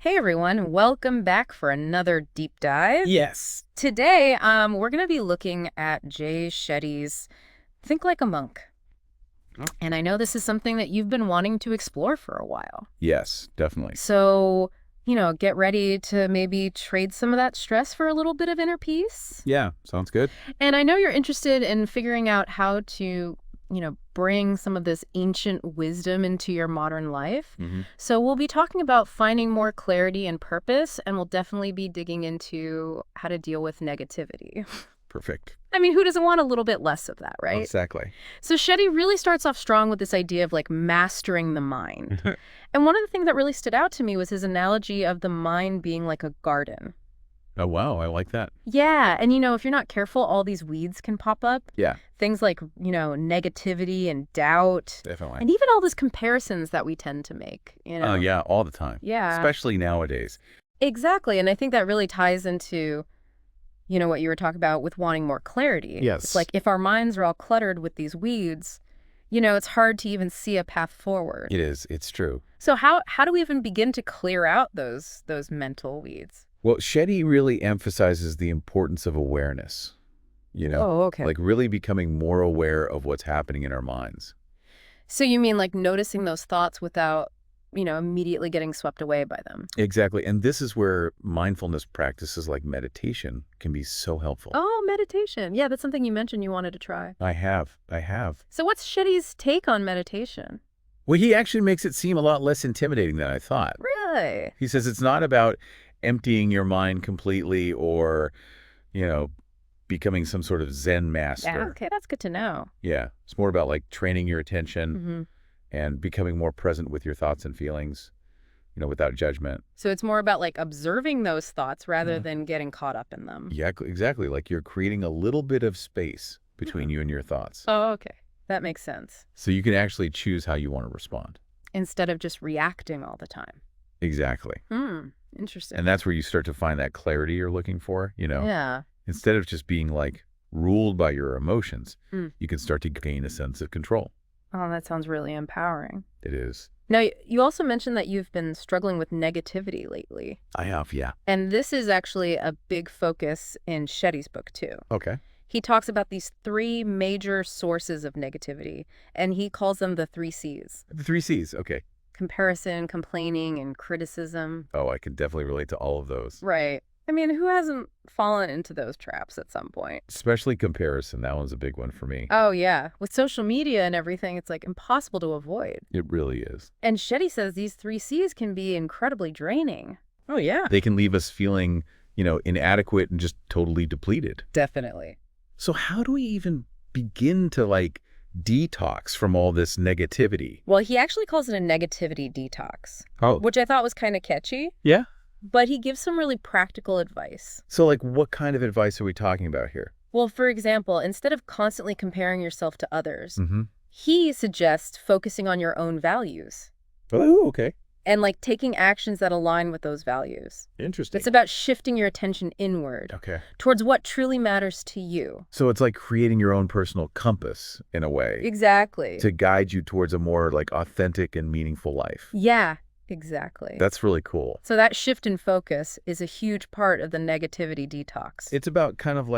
Hey everyone, welcome back for another deep dive. Yes. Today, we're going to be looking at Jay Shetty's Think Like a Monk. Oh. And I know this is something that you've been wanting to explore for a while. Yes, definitely. So, get ready to maybe trade some of that stress for a little bit of inner peace. Yeah, sounds good. And I know you're interested in figuring out how to, bring some of this ancient wisdom into your modern life. Mm-hmm. So we'll be talking about finding more clarity and purpose, and we'll definitely be digging into how to deal with negativity. Perfect. I mean, who doesn't want a little bit less of that, right? Exactly. So Shetty really starts off strong with this idea of mastering the mind. And one of the things that really stood out to me was his analogy of the mind being like a garden. Oh, wow, I like that. Yeah, and if you're not careful, all these weeds can pop up. Yeah. Things like, negativity and doubt. Definitely. And even all those comparisons that we tend to make, Oh, yeah, all the time. Yeah. Especially nowadays. Exactly, and I think that really ties into, what you were talking about with wanting more clarity. Yes. It's like if our minds are all cluttered with these weeds, it's hard to even see a path forward. It is. It's true. So how do we even begin to clear out those mental weeds? Well, Shetty really emphasizes the importance of awareness, Oh, okay. like really becoming more aware of what's happening in our minds. So you mean like noticing those thoughts without, immediately getting swept away by them? Exactly. And this is where mindfulness practices like meditation can be so helpful. Oh, meditation. Yeah, that's something you mentioned you wanted to try. I have. So what's Shetty's take on meditation? Well, he actually makes it seem a lot less intimidating than I thought. Really? He says it's not about emptying your mind completely or, becoming some sort of Zen master. Yeah, okay, that's good to know. Yeah. It's more about like training your attention Mm-hmm. and becoming more present with your thoughts and feelings, without judgment. So it's more about observing those thoughts rather Yeah. than getting caught up in them. Yeah, exactly. Like you're creating a little bit of space between you and your thoughts. Oh, okay. That makes sense. So you can actually choose how you want to respond. Instead of just reacting all the time. Exactly. Interesting. And that's where you start to find that clarity you're looking for, Yeah. Instead of just being ruled by your emotions, you can start to gain a sense of control. Oh, that sounds really empowering. It is. Now, you also mentioned that you've been struggling with negativity lately. I have, yeah. And this is actually a big focus in Shetty's book, too. Okay. He talks about these 3 major sources of negativity, and he calls them the 3 C's. The 3 C's. Okay. Comparison, complaining, and criticism. Oh, I can definitely relate to all of those. Right. I mean, who hasn't fallen into those traps at some point? Especially comparison. That one's a big one for me. Oh, yeah. With social media and everything, it's impossible to avoid. It really is. And Shetty says these 3 C's can be incredibly draining. Oh, yeah. They can leave us feeling, inadequate and just totally depleted. Definitely. So how do we even begin to detox from all this negativity? Well, he actually calls it a negativity detox, Oh, which I thought was kind of catchy, yeah? but he gives some really practical advice. So what kind of advice are we talking about here? Well, for example, instead of constantly comparing yourself to others, Mm-hmm. he suggests focusing on your own values Oh, okay. and taking actions that align with those values. Interesting. It's about shifting your attention inward Okay. towards what truly matters to you. So it's like creating your own personal compass in a way Exactly. to guide you towards a more authentic and meaningful life. Yeah, exactly. That's really cool. So that shift in focus is a huge part of the negativity detox. It's about kind of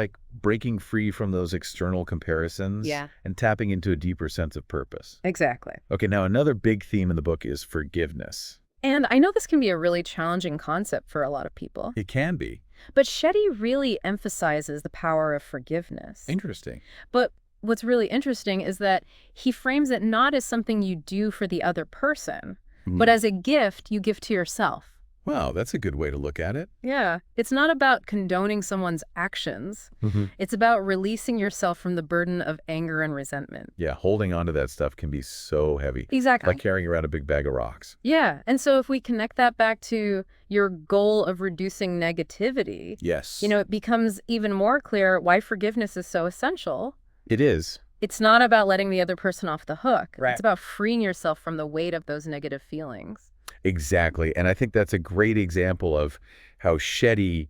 breaking free from those external comparisons Yeah. and tapping into a deeper sense of purpose. Exactly. Okay, now another big theme in the book is forgiveness. And I know this can be a really challenging concept for a lot of people, It can be. but Shetty really emphasizes the power of forgiveness. Interesting. But what's really interesting is that he frames it not as something you do for the other person, but as a gift you give to yourself. Wow, that's a good way to look at it. Yeah. It's not about condoning someone's actions. It's about releasing yourself from the burden of anger and resentment. Yeah, holding on to that stuff can be so heavy. Exactly. Like carrying around a big bag of rocks. Yeah. And so if we connect that back to your goal of reducing negativity, Yes. it becomes even more clear why forgiveness is so essential. It is. It's not about letting the other person off the hook. Right. It's about freeing yourself from the weight of those negative feelings. Exactly. And I think that's a great example of how Shetty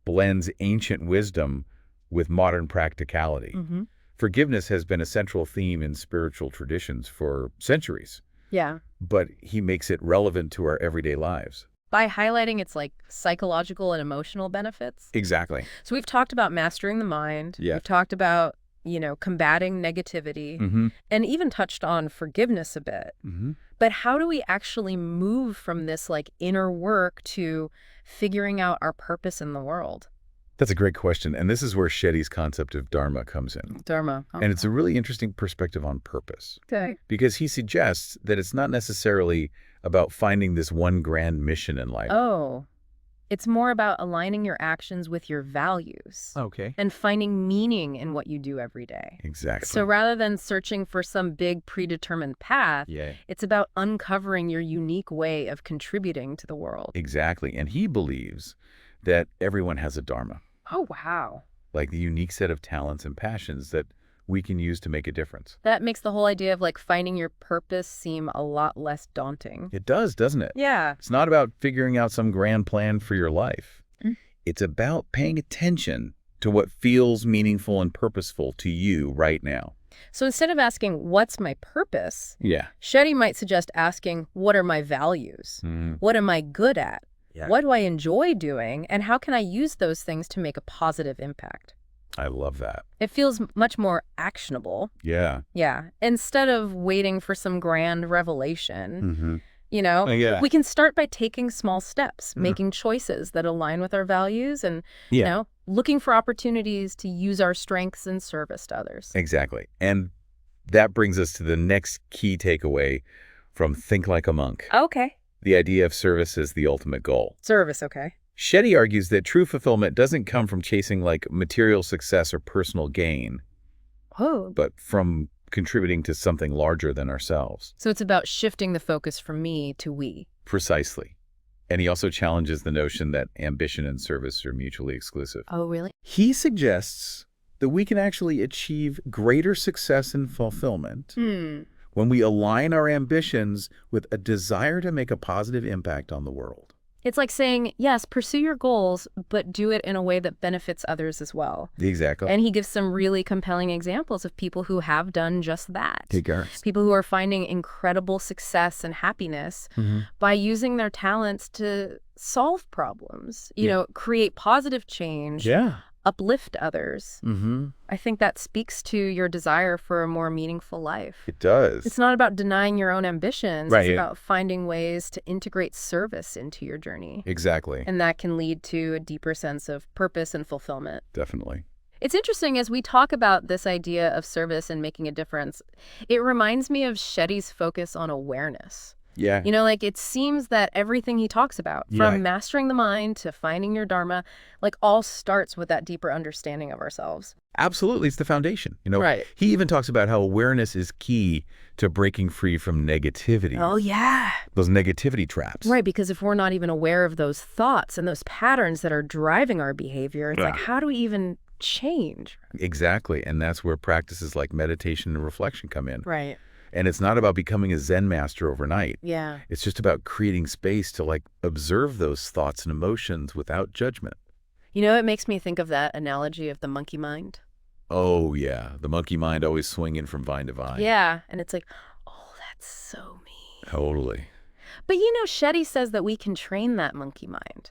blends ancient wisdom with modern practicality. Forgiveness has been a central theme in spiritual traditions for centuries, Yeah. but he makes it relevant to our everyday lives. by highlighting its like psychological and emotional benefits. Exactly. So we've talked about mastering the mind. Yeah. We've talked about, combating negativity, and even touched on forgiveness a bit. But how do we actually move from this like inner work to figuring out our purpose in the world? That's a great question. And this is where Shetty's concept of dharma comes in. Dharma. Okay. And it's a really interesting perspective on purpose. Okay. Because he suggests that it's not necessarily about finding this one grand mission in life. Oh, it's more about aligning your actions with your values. Okay. And finding meaning in what you do every day. Exactly. So rather than searching for some big predetermined path, it's about uncovering your unique way of contributing to the world. Exactly. And he believes that everyone has a dharma. Oh, wow. Like the unique set of talents and passions that we can use to make a difference. That makes the whole idea of like finding your purpose seem a lot less daunting. It does, doesn't it? Yeah. It's not about figuring out some grand plan for your life. It's about paying attention to what feels meaningful and purposeful to you right now. So instead of asking, what's my purpose? Shetty might suggest asking, what are my values? What am I good at? What do I enjoy doing? And how can I use those things to make a positive impact? I love that. It feels much more actionable. Yeah. Instead of waiting for some grand revelation, Yeah. we can start by taking small steps, making choices that align with our values and, looking for opportunities to use our strengths in service to others. Exactly. And that brings us to the next key takeaway from Think Like a Monk. Okay. The idea of service as the ultimate goal. Service, okay. Shetty argues that true fulfillment doesn't come from chasing like material success or personal gain, but from contributing to something larger than ourselves. So it's about shifting the focus from me to we. Precisely. And he also challenges the notion that ambition and service are mutually exclusive. Oh, really? He suggests that we can actually achieve greater success and fulfillment when we align our ambitions with a desire to make a positive impact on the world. It's like saying, yes, pursue your goals, but do it in a way that benefits others as well. Exactly. And he gives some really compelling examples of people who have done just that. Hey, Gareth. People who are finding incredible success and happiness by using their talents to solve problems, create positive change, uplift others. I think that speaks to your desire for a more meaningful life. It does. It's not about denying your own ambitions. Right. It's about finding ways to integrate service into your journey. Exactly. And that can lead to a deeper sense of purpose and fulfillment. Definitely. It's interesting as we talk about this idea of service and making a difference, it reminds me of Shetty's focus on awareness. Yeah. It seems that everything he talks about, from mastering the mind to finding your dharma, all starts with that deeper understanding of ourselves. Absolutely. It's the foundation. Right. He even talks about how awareness is key to breaking free from negativity. Oh, yeah. Those negativity traps. Right, because if we're not even aware of those thoughts and those patterns that are driving our behavior, it's like, how do we even change? Exactly. And that's where practices like meditation and reflection come in. Right. And it's not about becoming a Zen master overnight. Yeah. It's just about creating space to observe those thoughts and emotions without judgment. It makes me think of that analogy of the monkey mind. Oh, yeah. The monkey mind always swinging from vine to vine. Yeah. And it's like, oh, that's so me. Totally. But Shetty says that we can train that monkey mind.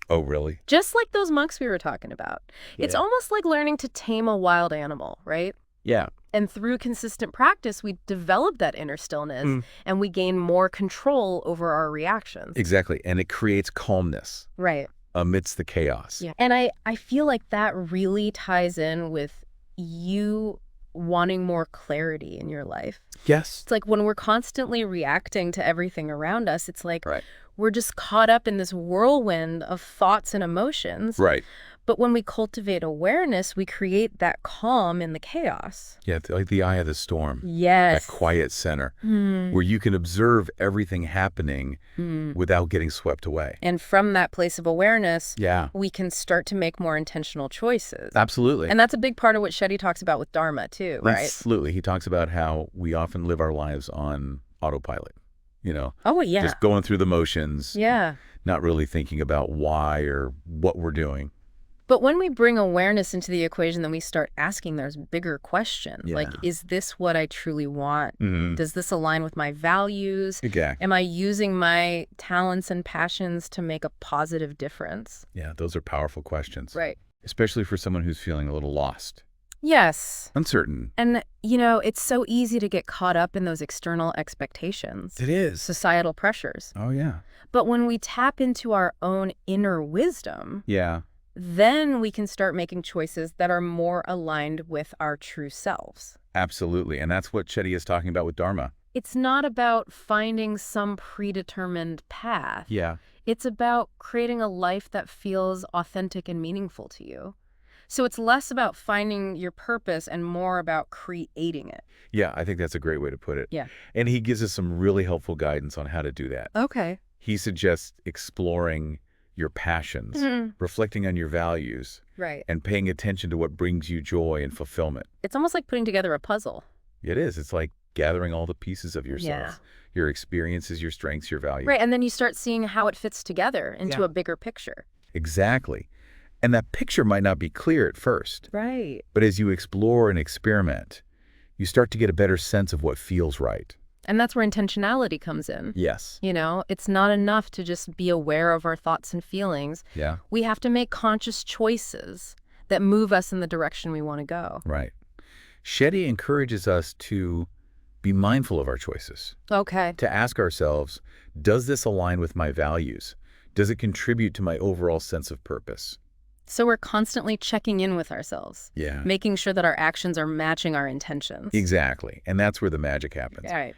Oh, really? Just like those monks we were talking about. Yeah. It's almost like learning to tame a wild animal, right? Yeah. And through consistent practice, we develop that inner stillness and we gain more control over our reactions. Exactly. And it creates calmness. Right. Amidst the chaos. Yeah. And I feel like that really ties in with you wanting more clarity in your life. Yes. It's like when we're constantly reacting to everything around us, it's like we're just caught up in this whirlwind of thoughts and emotions. Right. But when we cultivate awareness, we create that calm in the chaos. Yeah, like the eye of the storm. Yes. That quiet center where you can observe everything happening without getting swept away. And from that place of awareness, we can start to make more intentional choices. Absolutely. And that's a big part of what Shetty talks about with Dharma, too, right? Absolutely. He talks about how we often live our lives on autopilot, Oh, yeah. Just going through the motions. Yeah. Not really thinking about why or what we're doing. But when we bring awareness into the equation, then we start asking those bigger questions. Like, is this what I truly want? Does this align with my values? Exactly. Am I using my talents and passions to make a positive difference? Yeah, those are powerful questions. Right. Especially for someone who's feeling a little lost. Yes. Uncertain. And, it's so easy to get caught up in those external expectations. It is. Societal pressures. Oh, yeah. But when we tap into our own inner wisdom, then we can start making choices that are more aligned with our true selves. Absolutely. And that's what Shetty is talking about with Dharma. It's not about finding some predetermined path. Yeah. It's about creating a life that feels authentic and meaningful to you. So it's less about finding your purpose and more about creating it. Yeah, I think that's a great way to put it. Yeah. And he gives us some really helpful guidance on how to do that. Okay. He suggests exploring your passions, reflecting on your values, right, and paying attention to what brings you joy and fulfillment. It's almost like putting together a puzzle. It is. It's like gathering all the pieces of yourself, your experiences, your strengths, your values. Right, and then you start seeing how it fits together into a bigger picture. Exactly. And that picture might not be clear at first. Right. But as you explore and experiment, you start to get a better sense of what feels right. And that's where intentionality comes in. Yes. It's not enough to just be aware of our thoughts and feelings. Yeah. We have to make conscious choices that move us in the direction we want to go. Right. Shetty encourages us to be mindful of our choices. Okay. To ask ourselves, does this align with my values? Does it contribute to my overall sense of purpose? So we're constantly checking in with ourselves. Yeah. Making sure that our actions are matching our intentions. Exactly. And that's where the magic happens. All right.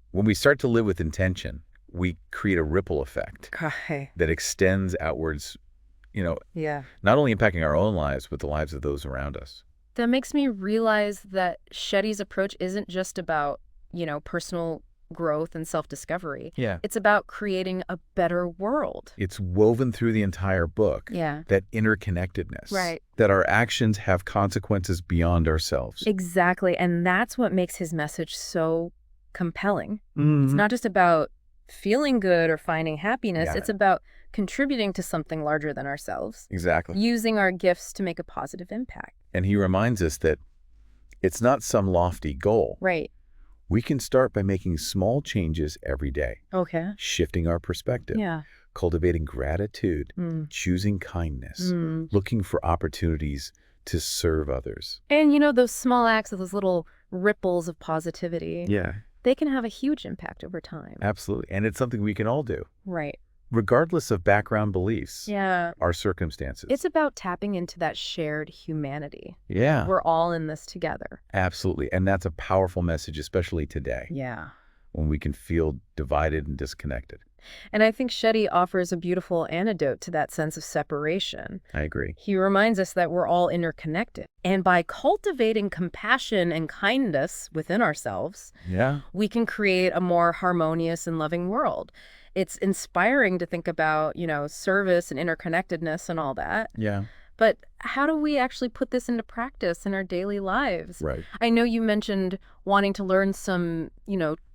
When we start to live with intention, we create a ripple effect that extends outwards, not only impacting our own lives, but the lives of those around us. That makes me realize that Shetty's approach isn't just about, personal growth and self-discovery. Yeah. It's about creating a better world. It's woven through the entire book. Yeah. That interconnectedness. Right. That our actions have consequences beyond ourselves. Exactly. And that's what makes his message so compelling. It's not just about feeling good or finding happiness. It's about contributing to something larger than ourselves. Exactly. Using our gifts to make a positive impact. And he reminds us that it's not some lofty goal. Right. We can start by making small changes every day. Okay. Shifting our perspective. Yeah. Cultivating gratitude. Choosing kindness. Looking for opportunities to serve others. And those small acts, those little ripples of positivity. Yeah. They can have a huge impact over time. Absolutely. And it's something we can all do. Right. Regardless of background beliefs. Yeah. Our circumstances. It's about tapping into that shared humanity. Yeah. We're all in this together. Absolutely. And that's a powerful message, especially today. Yeah. When we can feel divided and disconnected. And I think Shetty offers a beautiful antidote to that sense of separation. I agree. He reminds us that we're all interconnected. And by cultivating compassion and kindness within ourselves, we can create a more harmonious and loving world. It's inspiring to think about, service and interconnectedness and all that. Yeah. But how do we actually put this into practice in our daily lives? Right. I know you mentioned wanting to learn some,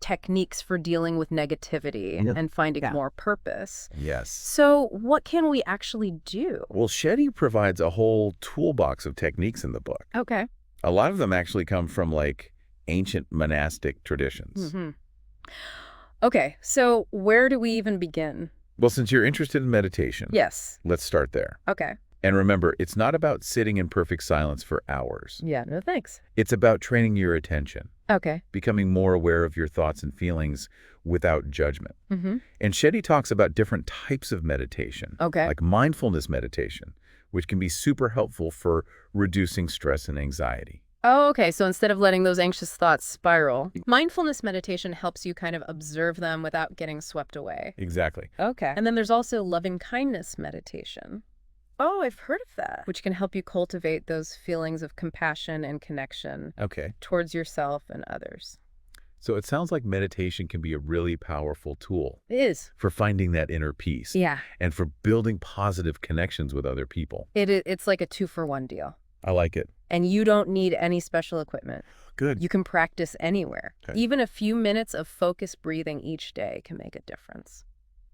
techniques for dealing with negativity and finding more purpose. Yes. So what can we actually do? Well, Shetty provides a whole toolbox of techniques in the book. Okay. A lot of them actually come from ancient monastic traditions. Okay, so where do we even begin? Well, since you're interested in meditation, yes, let's start there. Okay. And remember, it's not about sitting in perfect silence for hours. Yeah, no thanks. It's about training your attention. Okay. Becoming more aware of your thoughts and feelings without judgment. And Shetty talks about different types of meditation. Okay. Like mindfulness meditation, which can be super helpful for reducing stress and anxiety. Oh, okay. So instead of letting those anxious thoughts spiral, mindfulness meditation helps you kind of observe them without getting swept away. Exactly. Okay. And then there's also loving kindness meditation. Oh, I've heard of that. Which can help you cultivate those feelings of compassion and connection towards yourself and others. So it sounds like meditation can be a really powerful tool. It is. For finding that inner peace. Yeah. And for building positive connections with other people. It's like a 2-for-1 deal. I like it. And you don't need any special equipment. Good. You can practice anywhere. Okay. Even a few minutes of focused breathing each day can make a difference.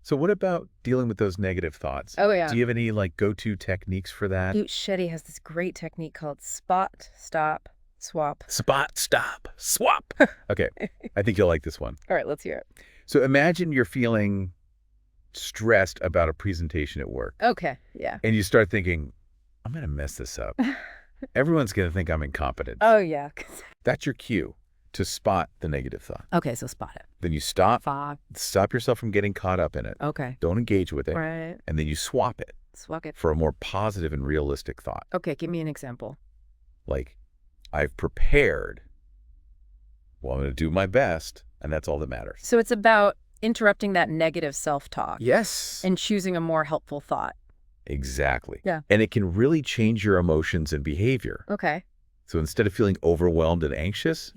So what about dealing with those negative thoughts? Oh, yeah. Do you have any go-to techniques for that? Shetty has this great technique called spot, stop, swap. Spot, stop, swap. Okay, I think you'll like this one. All right, let's hear it. So imagine you're feeling stressed about a presentation at work. Okay, yeah. And you start thinking, I'm going to mess this up. Everyone's going to think I'm incompetent. Oh, yeah. That's your cue to spot the negative thought. Okay, so spot it. Then you stop yourself from getting caught up in it. Okay. Don't engage with it. Right. And then you swap it. Swap it. For a more positive and realistic thought. Okay, give me an example. Like, I've prepared. Well, I'm going to do my best, and that's all that matters. So it's about interrupting that negative self-talk. Yes. And choosing a more helpful thought. Exactly. Yeah. And it can really change your emotions and behavior. Okay. So instead of feeling overwhelmed and anxious,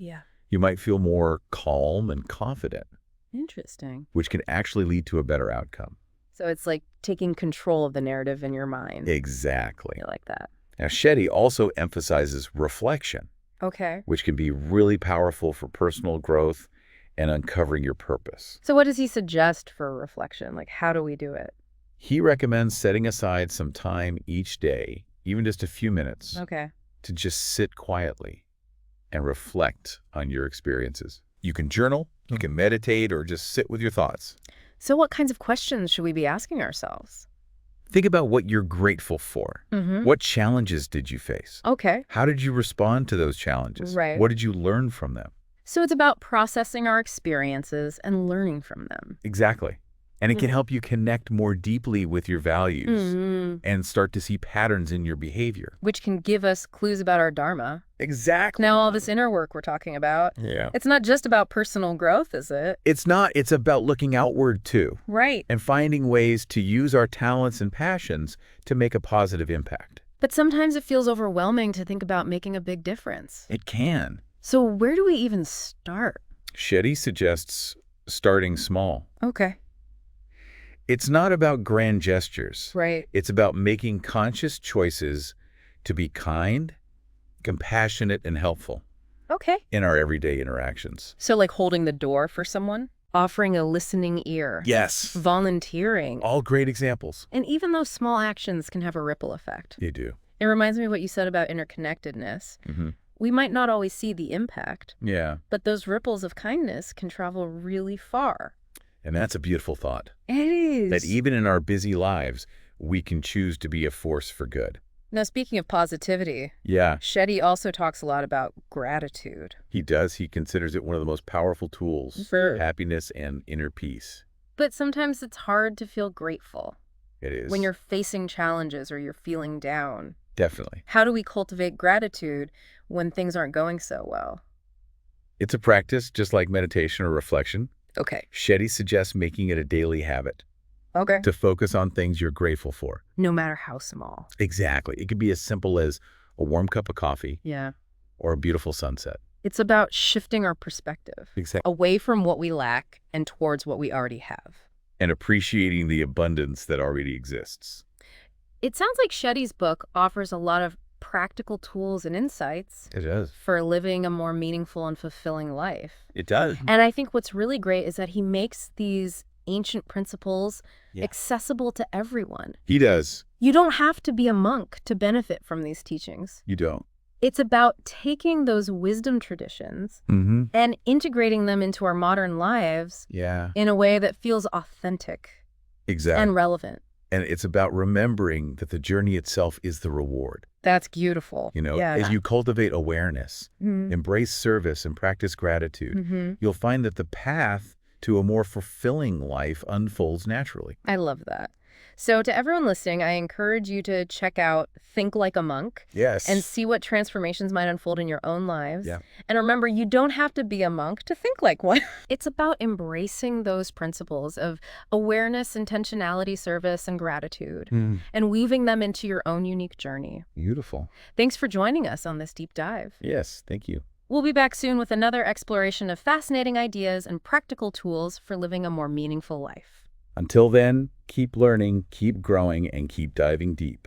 you might feel more calm and confident. Interesting. Which can actually lead to a better outcome. So it's like taking control of the narrative in your mind. Exactly. I like that. Now, Shetty also emphasizes reflection. Okay. Which can be really powerful for personal growth and uncovering your purpose. So what does he suggest for reflection? Like, how do we do it? He recommends setting aside some time each day, even just a few minutes, to just sit quietly and reflect on your experiences. You can journal, you can meditate, or just sit with your thoughts. So what kinds of questions should we be asking ourselves? Think about what you're grateful for. What challenges did you face? Okay. How did you respond to those challenges? Right. What did you learn from them? So it's about processing our experiences and learning from them. Exactly. And it can help you connect more deeply with your values and start to see patterns in your behavior. Which can give us clues about our dharma. Exactly. Now all this inner work we're talking about, it's not just about personal growth, is it? It's not. It's about looking outward too. Right. And finding ways to use our talents and passions to make a positive impact. But sometimes it feels overwhelming to think about making a big difference. It can. So where do we even start? Shetty suggests starting small. Okay. It's not about grand gestures. Right. It's about making conscious choices to be kind, compassionate, and helpful. Okay. In our everyday interactions. So like holding the door for someone, offering a listening ear. Yes. Volunteering. All great examples. And even those small actions can have a ripple effect. They do. It reminds me of what you said about interconnectedness. We might not always see the impact. Yeah. But those ripples of kindness can travel really far. And that's a beautiful thought. It is. That even in our busy lives, we can choose to be a force for good. Now, speaking of positivity, Shetty also talks a lot about gratitude. He does. He considers it one of the most powerful tools for happiness and inner peace. But sometimes it's hard to feel grateful. It is. When you're facing challenges or you're feeling down. Definitely. How do we cultivate gratitude when things aren't going so well? It's a practice, just like meditation or reflection. Okay. Shetty suggests making it a daily habit. Okay. To focus on things you're grateful for. No matter how small. Exactly. It could be as simple as a warm cup of coffee. Yeah. Or a beautiful sunset. It's about shifting our perspective. Exactly. Away from what we lack and towards what we already have. And appreciating the abundance that already exists. It sounds like Shetty's book offers a lot of practical tools and insights. It does. For living a more meaningful and fulfilling life. It does. And I think what's really great is that he makes these ancient principles accessible to everyone. He does. You don't have to be a monk to benefit from these teachings. You don't. It's about taking those wisdom traditions and integrating them into our modern lives in a way that feels authentic and relevant. And it's about remembering that the journey itself is the reward. That's beautiful. You know, as you cultivate awareness, embrace service, and practice gratitude, you'll find that the path to a more fulfilling life unfolds naturally. I love that. So to everyone listening, I encourage you to check out Think Like a Monk. Yes. And see what transformations might unfold in your own lives. Yeah. And remember, you don't have to be a monk to think like one. It's about embracing those principles of awareness, intentionality, service, and gratitude, and weaving them into your own unique journey. Beautiful. Thanks for joining us on this deep dive. Yes, thank you. We'll be back soon with another exploration of fascinating ideas and practical tools for living a more meaningful life. Until then, keep learning, keep growing, and keep diving deep.